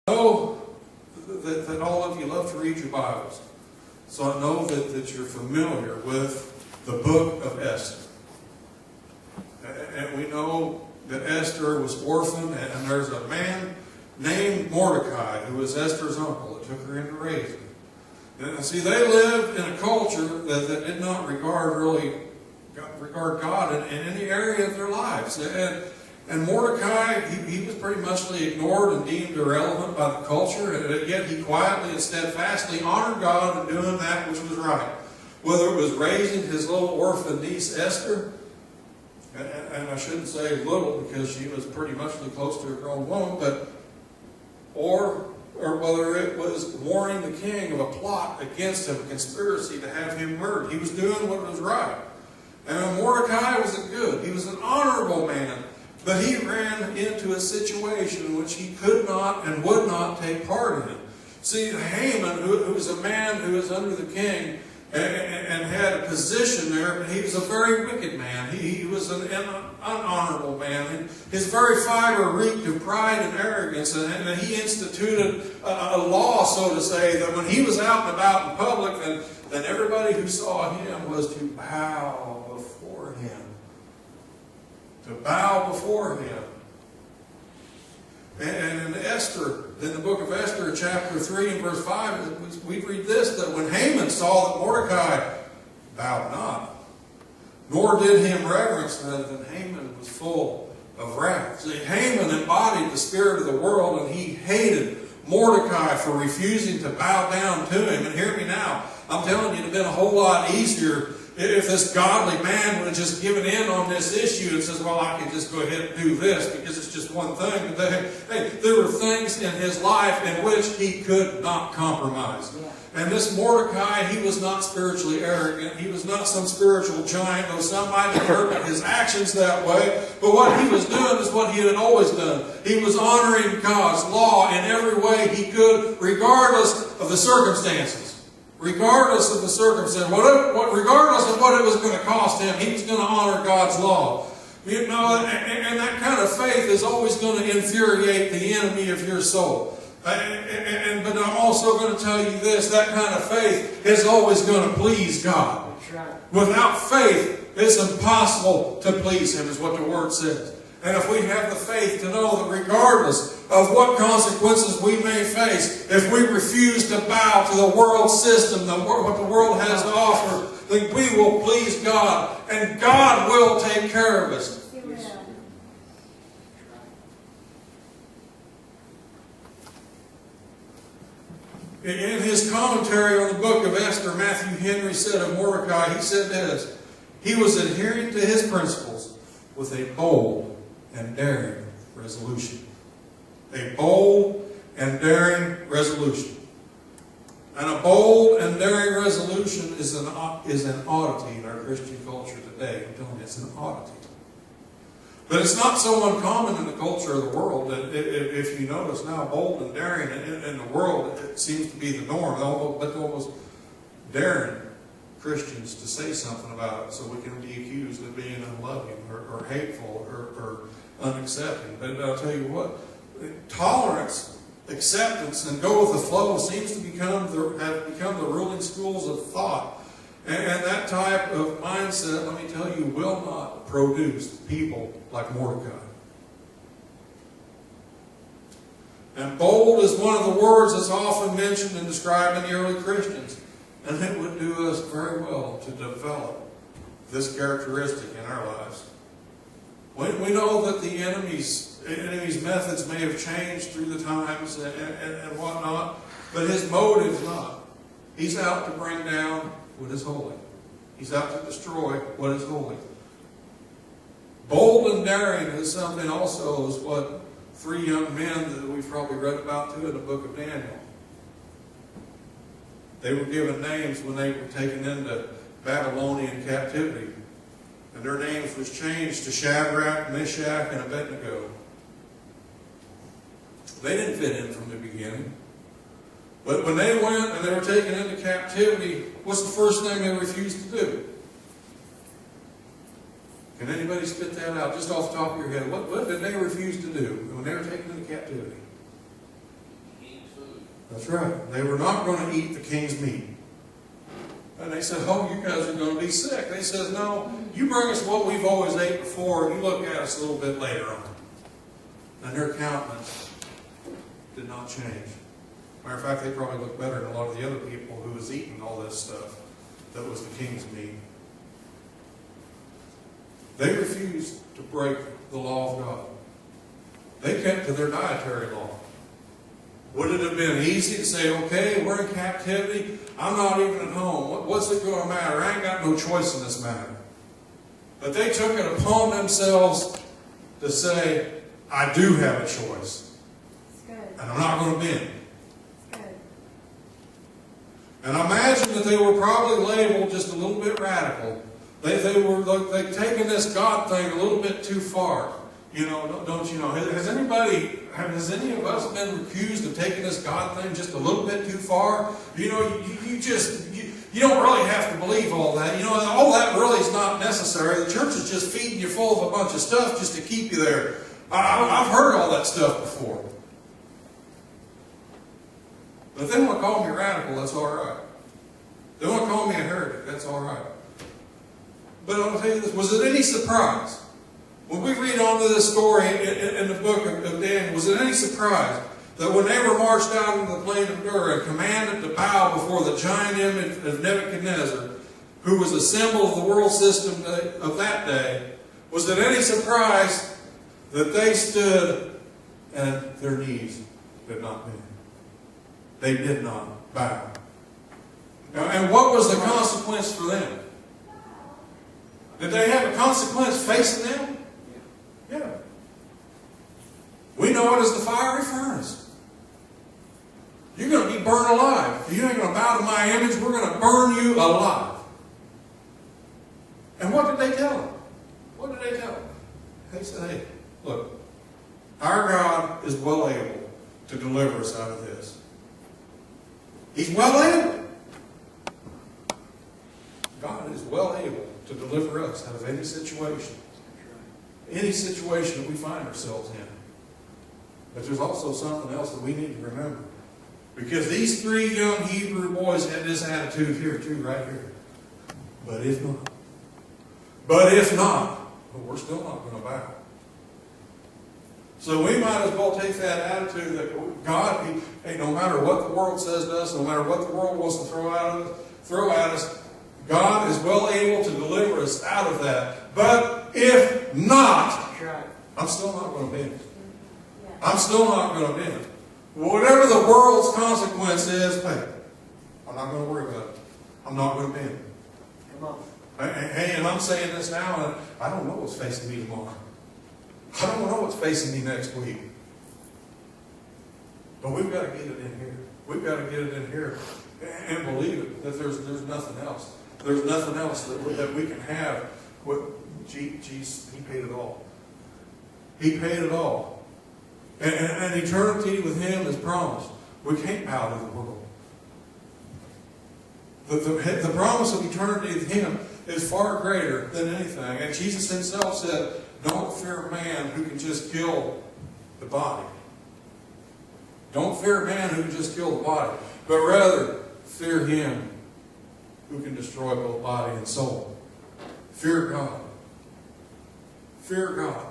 know that all of you love to read your Bibles. So I know that you're familiar with the book of Esther. And we know that Esther was orphaned, and there's a man named Mordecai who was Esther's uncle that took her in to raise her. And see, they lived in a culture that did not regard God in any area of their lives. And Mordecai, he was pretty much ignored and deemed irrelevant by the culture, and yet he quietly and steadfastly honored God in doing that which was right. Whether it was raising his little orphan niece Esther, and I shouldn't say little because she was pretty much close to a grown woman, or whether it was warning the king of a plot against him, a conspiracy to have him murdered. He was doing what was right. And Mordecai was he was an honorable man. But he ran into a situation in which he could not and would not take part in it. See, Haman, who was a man who was under the king and had a position there, but he was a very wicked man. He was an unhonorable man. And his very fiber reeked of pride and arrogance. And he instituted a law, so to say, that when he was out and about in public, then everybody who saw him was to bow before him. To bow before him. And in Esther, in the book of Esther, chapter 3 and verse 5, we read this, that when Haman saw that Mordecai bowed not, nor did him reverence, then Haman was full of wrath. See, Haman embodied the spirit of the world, and he hated Mordecai for refusing to bow down to him. And hear me now, I'm telling you, it would have been a whole lot easier if this godly man would have just given in on this issue and says, well, I can just go ahead and do this because it's just one thing. But there were things in his life in which he could not compromise. Yeah. And this Mordecai, he was not spiritually arrogant. He was not some spiritual giant, though some might interpret his actions that way. But what he was doing is what he had always done. He was honoring God's law in every way he could, regardless of the circumstances. Regardless of the circumstance, regardless of what it was going to cost him, he was going to honor God's law. You know, and that kind of faith is always going to infuriate the enemy of your soul. But I'm also going to tell you this, that kind of faith is always going to please God. Without faith, it's impossible to please Him, is what the Word says. And if we have the faith to know that regardless of what consequences we may face, if we refuse to bow to the world system, what the world has to offer, then we will please God, and God will take care of us. Amen. In his commentary on the book of Esther, Matthew Henry said of Mordecai, he said this, he was adhering to his principles with a bold and daring resolution. A bold and daring resolution. And a bold and daring resolution is an oddity in our Christian culture today. I'm telling you, it's an oddity. But it's not so uncommon in the culture of the world that if you notice now, bold and daring in the world, it seems to be the norm. But almost daring Christians to say something about it so we can be accused of being unloving or hateful or unaccepting. But I'll tell you what, tolerance, acceptance, and go with the flow seems to have become the ruling schools of thought. And that type of mindset, let me tell you, will not produce people like Mordecai. And bold is one of the words that's often mentioned and described in the early Christians. And it would do us very well to develop this characteristic in our lives. We know that the enemy's methods may have changed through the times and whatnot, but his motive's not. He's out to bring down what is holy. He's out to destroy what is holy. Bold and daring is something also is what three young men that we've probably read about too in the book of Daniel. They were given names when they were taken into Babylonian captivity. And their names was changed to Shadrach, Meshach, and Abednego. They didn't fit in from the beginning. But when they went and they were taken into captivity, what's the first thing they refused to do? Can anybody spit that out just off the top of your head? What did they refuse to do when they were taken into captivity? That's right. They were not going to eat the king's meat. And they said, oh, you guys are going to be sick. They said, no, you bring us what we've always ate before, and you look at us a little bit later on. And their countenance did not change. Matter of fact, they probably looked better than a lot of the other people who was eating all this stuff that was the king's meat. They refused to break the law of God. They kept to their dietary law. Would it have been easy to say, okay, we're in captivity, I'm not even at home, what's it going to matter? I ain't got no choice in this matter. But they took it upon themselves to say, I do have a choice. And I'm not going to bend. And I imagine that they were probably labeled just a little bit radical. They'd taken this God thing a little bit too far. You know, don't you know? Has any of us been accused of taking this God thing just a little bit too far? You know, you don't really have to believe all that. You know, all that really is not necessary. The church is just feeding you full of a bunch of stuff just to keep you there. I've heard all that stuff before. But if they want to call me radical, that's all right. If they want to call me a heretic, that's all right. But I'll tell you this, was it any surprise? When we read on to this story in the book of Daniel, was it any surprise that when they were marched out into the plain of Dura and commanded to bow before the giant image of Nebuchadnezzar, who was a symbol of the world system of that day, was it any surprise that they stood and their knees did not bend? They did not bow. And what was the consequence for them? Did they have a consequence facing them? Yeah. We know it as the fiery furnace. You're going to be burned alive. You ain't going to bow to my image. We're going to burn you alive. And what did they tell them? What did they tell them? They said, hey, look, our God is well able to deliver us out of this. He's well able. God is well able to deliver us out of any situation. Any situation that we find ourselves in. But there's also something else that we need to remember. Because these three young Hebrew boys had this attitude here too, right here. But if not, well, we're still not going to bow. So we might as well take that attitude that God, hey, no matter what the world says to us, no matter what the world wants to throw at us, God is well able to deliver us out of that. But if not, I'm still not going to bend. I'm still not going to bend. Whatever the world's consequence is, hey, I'm not going to worry about it. I'm not going to bend. Come on. Hey, and I'm saying this now, and I don't know what's facing me tomorrow. I don't know what's facing me next week. But we've got to get it in here. We've got to get it in here and believe it, that there's nothing else. There's nothing else that we can have. Jesus, He paid it all. He paid it all. And eternity with Him is promised. We can't bow to the world. The promise of eternity with Him is far greater than anything. And Jesus Himself said, don't fear man who can just kill the body. Don't fear man who can just kill the body. But rather, fear Him who can destroy both body and soul. Fear God. Fear God.